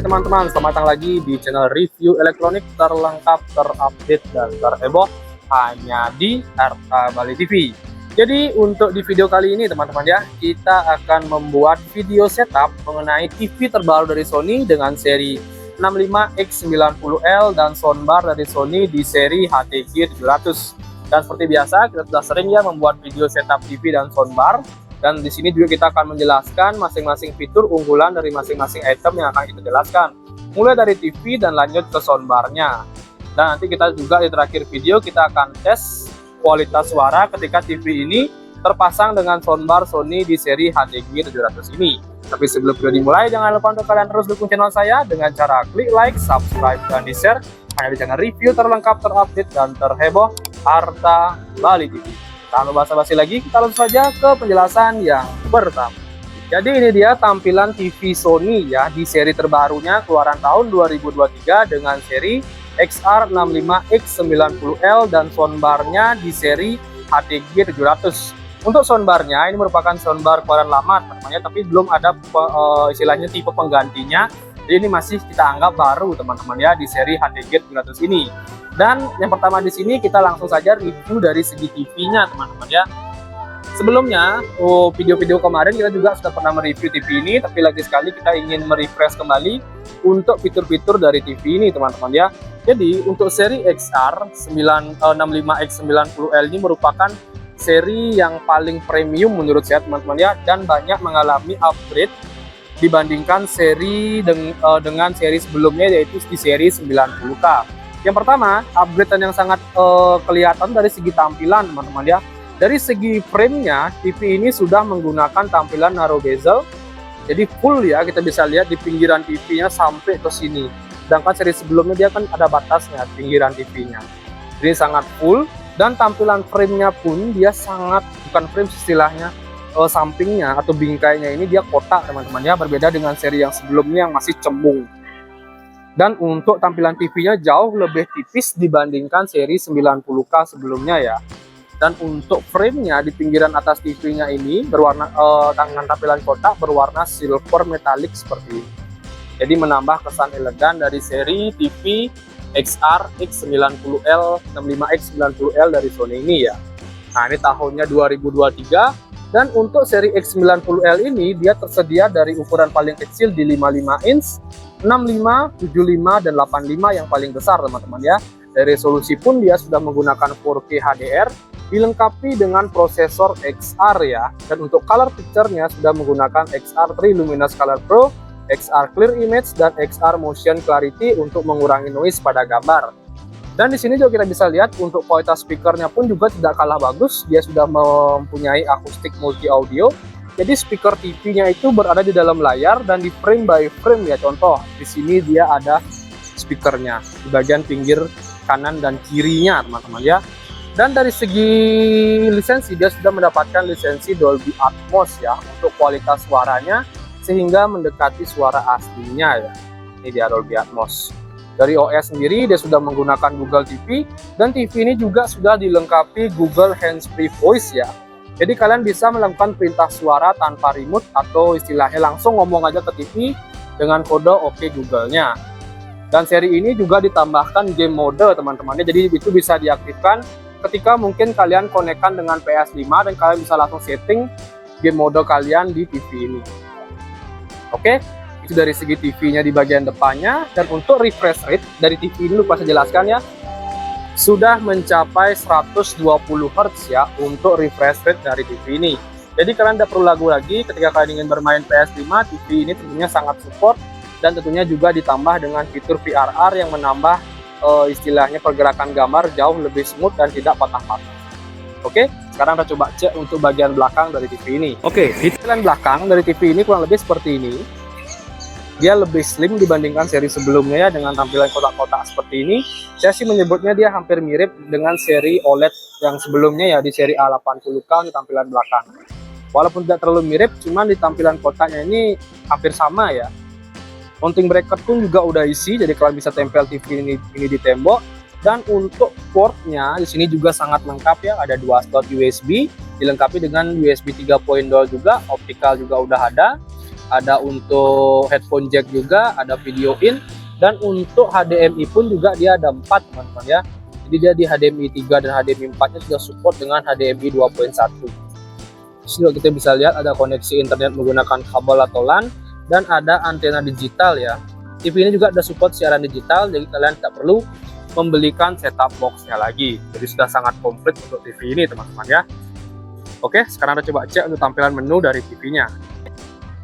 Oke teman-teman, selamat datang lagi di channel review elektronik terlengkap, terupdate, dan terheboh hanya di Arta Bali TV. Jadi untuk di video kali ini teman-teman ya, kita akan membuat video setup mengenai TV terbaru dari Sony dengan seri 65X90L dan soundbar dari Sony di seri HTG 700. Dan seperti biasa, kita sudah sering ya membuat video setup TV dan soundbar. Dan di sini juga kita akan menjelaskan masing-masing fitur unggulan dari masing-masing item yang akan kita jelaskan. Mulai dari TV dan lanjut ke soundbarnya. Dan nanti kita juga di terakhir video kita akan tes kualitas suara ketika TV ini terpasang dengan soundbar Sony di seri HTG 700 ini. Tapi sebelum video dimulai, jangan lupa untuk kalian terus dukung channel saya dengan cara klik like, subscribe, dan di-share hanya di channel review terlengkap, terupdate, dan terheboh Arta Bali TV. Tanpa basa-basi lagi, kita langsung saja ke penjelasan yang pertama. Jadi ini dia tampilan TV Sony ya di seri terbarunya keluaran tahun 2023 dengan seri XR65X90L dan soundbarnya di seri HTG 700. Untuk soundbarnya ini merupakan soundbar keluaran lama teman-teman ya, tapi belum ada istilahnya tipe penggantinya. Jadi ini masih kita anggap baru teman-teman ya di seri HTG 700 ini. Dan yang pertama di sini kita langsung saja review dari segi TV-nya teman-teman ya. Sebelumnya video-video kemarin kita juga sudah pernah mereview TV ini, tapi lagi sekali kita ingin merefresh kembali untuk fitur-fitur dari TV ini teman-teman ya. Jadi untuk seri XR65X90L ini merupakan seri yang paling premium menurut saya teman-teman ya, dan banyak mengalami upgrade dibandingkan seri dengan seri sebelumnya, yaitu di seri 90K. Yang pertama, upgrade yang sangat kelihatan dari segi tampilan teman-teman ya. Dari segi frame-nya, TV ini sudah menggunakan tampilan narrow bezel. Jadi full ya, kita bisa lihat di pinggiran TV-nya sampai ke sini. Sedangkan seri sebelumnya dia kan ada batasnya pinggiran TV-nya. Jadi sangat full, dan tampilan frame-nya pun dia sangat, bukan frame istilahnya, sampingnya atau bingkainya ini dia kotak teman-teman ya, berbeda dengan seri yang sebelumnya yang masih cembung. Dan untuk tampilan TV-nya jauh lebih tipis dibandingkan seri 90K sebelumnya ya. Dan untuk frame-nya di pinggiran atas TV-nya ini berwarna dengan tampilan kotak berwarna silver metallic seperti ini. Jadi menambah kesan elegan dari seri TV XR-X90L, 65X90L dari Sony ini ya. Nah ini tahunnya 2023. Dan untuk seri X90L ini dia tersedia dari ukuran paling kecil di 55 inch, 65, 75, dan 85 yang paling besar teman-teman ya. Dari resolusi pun dia sudah menggunakan 4K HDR, dilengkapi dengan prosesor XR ya. Dan untuk color picture-nya sudah menggunakan XR3 Luminous Color Pro, XR Clear Image, dan XR Motion Clarity untuk mengurangi noise pada gambar. Dan di sini juga kita bisa lihat untuk kualitas speakernya pun juga tidak kalah bagus. Dia sudah mempunyai akustik multi audio. Jadi speaker TV-nya itu berada di dalam layar dan di frame by frame ya. Contoh di sini dia ada speakernya di bagian pinggir kanan dan kirinya teman-teman ya. Dan dari segi lisensi dia sudah mendapatkan lisensi Dolby Atmos ya untuk kualitas suaranya sehingga mendekati suara aslinya ya. Ini dia Dolby Atmos. Dari OS sendiri dia sudah menggunakan Google TV, dan TV ini juga sudah dilengkapi Google Hands-Free Voice ya. Jadi kalian bisa melakukan perintah suara tanpa remote atau istilahnya langsung ngomong aja ke TV dengan kode OK Google-nya. Dan seri ini juga ditambahkan game mode teman-temannya, jadi itu bisa diaktifkan ketika mungkin kalian konekkan dengan PS5 dan kalian bisa langsung setting game mode kalian di TV ini. Oke. Dari segi TV-nya di bagian depannya. Dan untuk refresh rate dari TV ini lupa saya jelaskan ya, sudah mencapai 120 Hz ya untuk refresh rate dari TV ini. Jadi kalian tidak perlu ragu lagi ketika kalian ingin bermain PS5, TV ini tentunya sangat support, dan tentunya juga ditambah dengan fitur VRR yang menambah istilahnya pergerakan gambar jauh lebih smooth dan tidak patah-patah. Oke, sekarang kita coba cek untuk bagian belakang dari TV ini. Oke, tampilan belakang dari TV ini kurang lebih seperti ini. Dia lebih slim dibandingkan seri sebelumnya ya, dengan tampilan kotak-kotak seperti ini. Saya sih menyebutnya dia hampir mirip dengan seri OLED yang sebelumnya ya, di seri A80K di tampilan belakang. Walaupun tidak terlalu mirip, cuman di tampilan kotaknya ini hampir sama ya. Mounting bracket pun juga udah isi, jadi kalian bisa tempel TV ini di tembok. Dan untuk portnya di sini juga sangat lengkap ya, ada 2 slot USB, dilengkapi dengan USB 3.0 juga, optical juga udah ada. ada untuk headphone jack juga, ada video in, dan untuk HDMI pun juga dia ada 4 teman-teman ya. Jadi dia di HDMI 3 dan HDMI 4 nya sudah support dengan HDMI 2.1. Sini kita bisa lihat ada koneksi internet menggunakan kabel atau LAN, dan ada antena digital ya. TV ini juga ada support siaran digital, jadi kalian tidak perlu membelikan setup boxnya lagi. Jadi sudah sangat komplit untuk TV ini teman-teman ya. Oke, sekarang kita coba cek untuk tampilan menu dari TV-nya.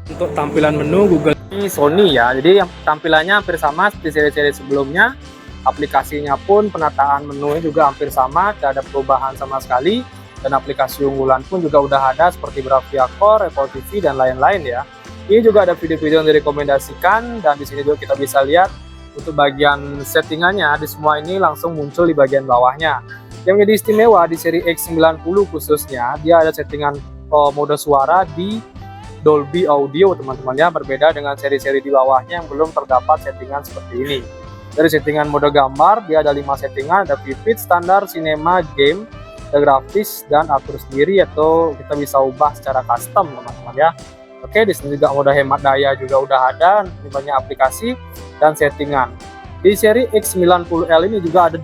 Untuk tampilan menu Google ini Sony ya, jadi yang tampilannya hampir sama seperti seri-seri sebelumnya. Aplikasinya pun penataan menunya juga hampir sama, tidak ada perubahan sama sekali. Dan aplikasi unggulan pun juga udah ada seperti Bravia Core, Apple TV, dan lain-lain ya. Ini juga ada video-video yang direkomendasikan, dan di sini juga kita bisa lihat untuk bagian settingannya di semua ini langsung muncul di bagian bawahnya. Yang menjadi istimewa di seri X90 khususnya, dia ada settingan mode suara di Dolby Audio teman-teman ya, berbeda dengan seri-seri di bawahnya yang belum terdapat settingan seperti ini. Dari settingan mode gambar, dia ada 5 settingan, ada vivid, standar, cinema, game, ada grafis, dan atur sendiri atau kita bisa ubah secara custom teman-teman ya. Oke, di sini juga mode hemat daya juga udah ada, ini banyak aplikasi dan settingan. Di seri X90L ini juga ada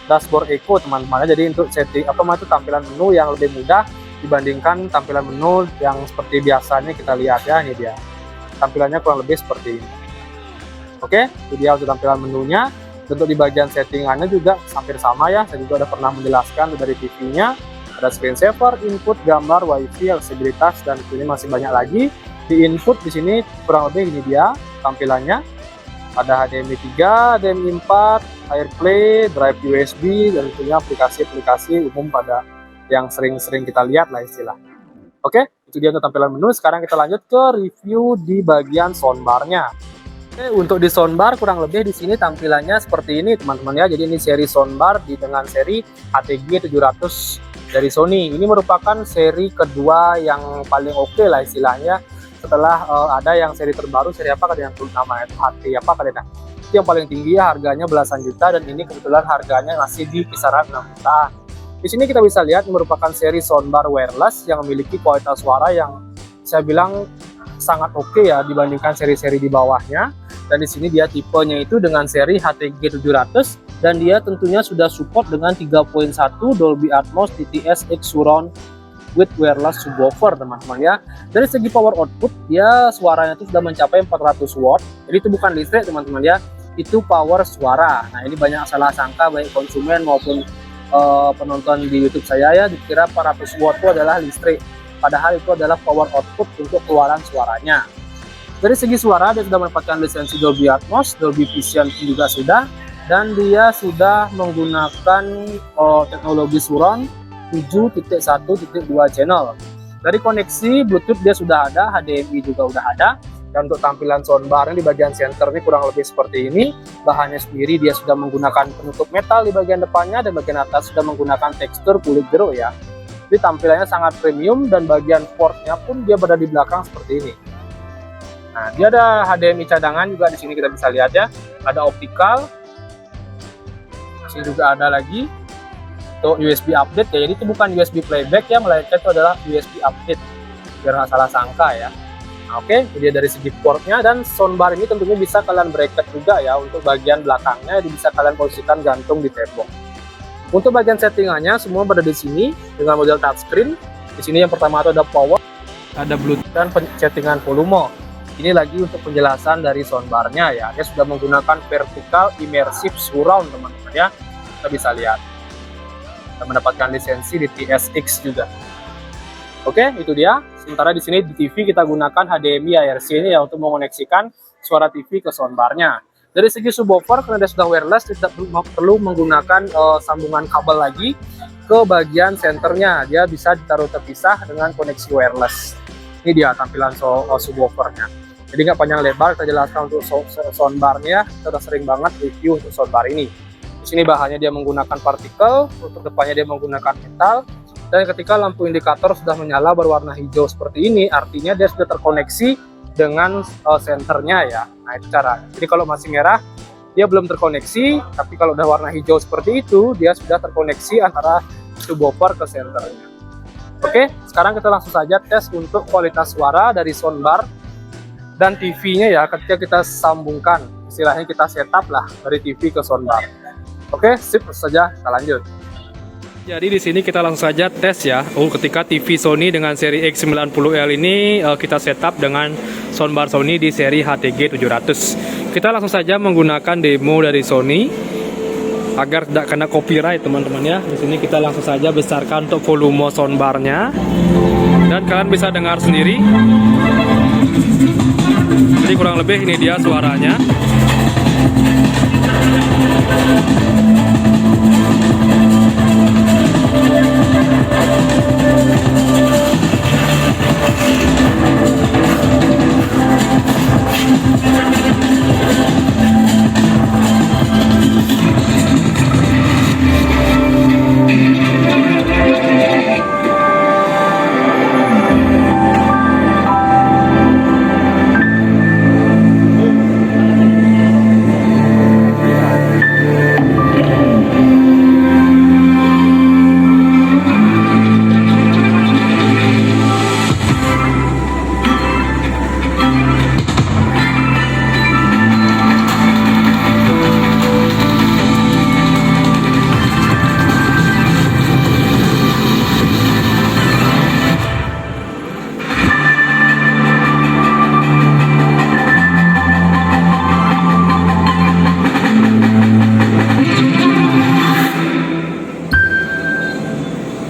dashboard eco teman-teman. Jadi untuk setting itu tampilan menu yang lebih mudah dibandingkan tampilan menu yang seperti biasanya kita lihat ya. Ini dia. Tampilannya kurang lebih seperti ini. Oke, itu dia untuk tampilan menunya. Untuk di bagian settingannya juga hampir sama ya. Saya juga udah pernah menjelaskan dari TV-nya. Ada screensaver, input, gambar, wifi, aksesibilitas, dan ini masih banyak lagi. Di input di sini kurang lebih ini dia tampilannya. Ada HDMI 3, HDMI 4, AirPlay, drive USB, dan tentunya aplikasi-aplikasi umum pada yang sering-sering kita lihat lah istilah. Oke, itu dia untuk tampilan menu. Sekarang kita lanjut ke review di bagian soundbarnya. Oke, untuk di soundbar kurang lebih di sini tampilannya seperti ini teman-teman ya. Jadi ini seri soundbar dengan seri ATG 700 dari Sony. Ini merupakan seri kedua yang paling oke lah istilahnya. Setelah ada yang seri terbaru, seri apa kalian yang namanya itu HT apa kalian itu yang paling tinggi ya, harganya belasan juta, dan ini kebetulan harganya masih di kisaran 6 jutaan. Di sini kita bisa lihat merupakan seri soundbar wireless yang memiliki kualitas suara yang saya bilang sangat oke ya dibandingkan seri-seri di bawahnya. Dan di sini dia tipenya itu dengan seri HTG 700, dan dia tentunya sudah support dengan 3.1 Dolby Atmos DTS X Surround with wireless subwoofer teman-teman ya. Dari segi power output dia suaranya itu sudah mencapai 400 watt. Jadi itu bukan listrik teman-teman ya, itu power suara. Nah ini banyak salah sangka baik konsumen maupun penonton di YouTube saya ya, dikira 400 watt itu adalah listrik, padahal itu adalah power output untuk keluaran suaranya. Dari segi suara dia sudah mendapatkan lisensi Dolby Atmos, Dolby Vision juga sudah, dan dia sudah menggunakan teknologi surround 7.1.2 channel. Dari koneksi Bluetooth dia sudah ada, HDMI juga udah ada. Dan untuk tampilan soundbar di bagian center ini kurang lebih seperti ini. Bahannya sendiri dia sudah menggunakan penutup metal di bagian depannya, dan bagian atas sudah menggunakan tekstur kulit jeruk ya. Jadi tampilannya sangat premium, dan bagian portnya pun dia berada di belakang seperti ini. Nah, dia ada HDMI cadangan juga di sini kita bisa lihat ya. Ada optical. Di sini juga ada lagi untuk USB update ya. Jadi itu bukan USB playback ya, melainkan itu adalah USB update. Biar nggak salah sangka ya. Nah, oke, jadi dari segi portnya, dan soundbar ini tentunya bisa kalian bracket juga ya untuk bagian belakangnya, jadi bisa kalian posisikan gantung di tembok. Untuk bagian settingannya semua berada di sini dengan model touchscreen. Di sini yang pertama itu ada power, ada Bluetooth, dan settingan volume. Ini lagi untuk penjelasan dari soundbarnya ya. Dia sudah menggunakan vertical immersive surround teman-teman ya. Kita bisa lihat. Kita mendapatkan lisensi di TSX juga. Oke, itu dia. Sementara di sini di TV kita gunakan HDMI ARC ini ya untuk mengoneksikan suara TV ke soundbarnya. Dari segi subwoofer, karena dia sudah wireless, tidak perlu menggunakan sambungan kabel lagi ke bagian senternya. Dia bisa ditaruh terpisah dengan koneksi wireless. Ini dia tampilan subwoofernya. Jadi nggak panjang lebar, kita jelaskan untuk soundbarnya. Kita udah sering banget review untuk soundbar ini. Di sini bahannya dia menggunakan partikel, untuk depannya dia menggunakan metal. Dan ketika lampu indikator sudah menyala berwarna hijau seperti ini, artinya dia sudah terkoneksi dengan senternya ya. Nah itu cara. Jadi kalau masih merah, dia belum terkoneksi. Tapi kalau udah warna hijau seperti itu, dia sudah terkoneksi antara subwoofer ke senternya. Oke, sekarang kita langsung saja tes untuk kualitas suara dari soundbar dan TV-nya ya, ketika kita sambungkan, istilahnya kita setup lah dari TV ke soundbar. Oke, sip, saja kita lanjut. Jadi di sini kita langsung saja tes ya. Ketika TV Sony dengan seri X90L ini kita setup dengan soundbar Sony di seri HTG 700. Kita langsung saja menggunakan demo dari Sony agar tidak kena copyright teman-teman ya. Di sini kita langsung saja besarkan untuk volume soundbarnya dan kalian bisa dengar sendiri. Jadi kurang lebih ini dia suaranya.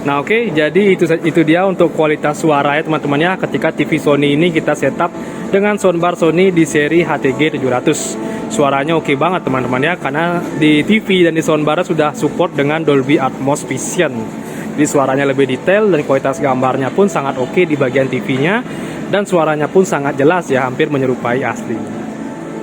Nah oke, jadi itu dia untuk kualitas suara ya teman-teman ya, ketika TV Sony ini kita setup dengan soundbar Sony di seri HTG 700. Suaranya oke banget teman-teman ya, karena di TV dan di soundbar sudah support dengan Dolby Atmos Vision. Jadi suaranya lebih detail dan kualitas gambarnya pun sangat oke di bagian TV-nya, dan suaranya pun sangat jelas ya, hampir menyerupai asli.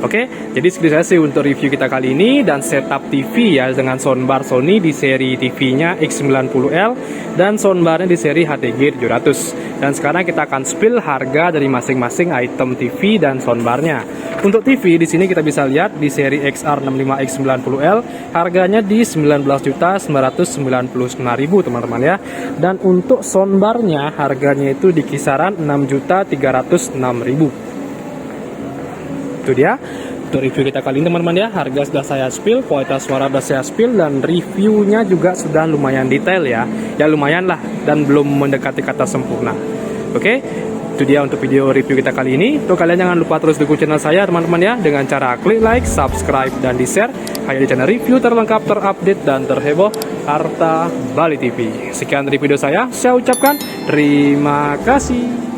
Oke, jadi segitu saja sih untuk review kita kali ini dan setup TV ya dengan soundbar Sony di seri TV-nya X90L dan soundbarnya di seri HTG 700. Dan sekarang kita akan spill harga dari masing-masing item TV dan soundbarnya. Untuk TV di sini kita bisa lihat di seri XR65 X90L harganya di 19.999.000 teman-teman ya. Dan untuk soundbarnya harganya itu di kisaran 6.306.000. Itu dia untuk review kita kali ini teman-teman ya. Harga sudah saya spill, kualitas suara sudah saya spill, dan reviewnya juga sudah lumayan detail ya. Ya lumayan lah, dan belum mendekati kata sempurna. Oke, itu dia untuk video review kita kali ini. Untuk kalian jangan lupa terus dukung channel saya teman-teman ya, dengan cara klik like, subscribe, dan di share hanya di channel review terlengkap, terupdate, dan terheboh Harta Bali TV. Sekian dari video saya ucapkan terima kasih.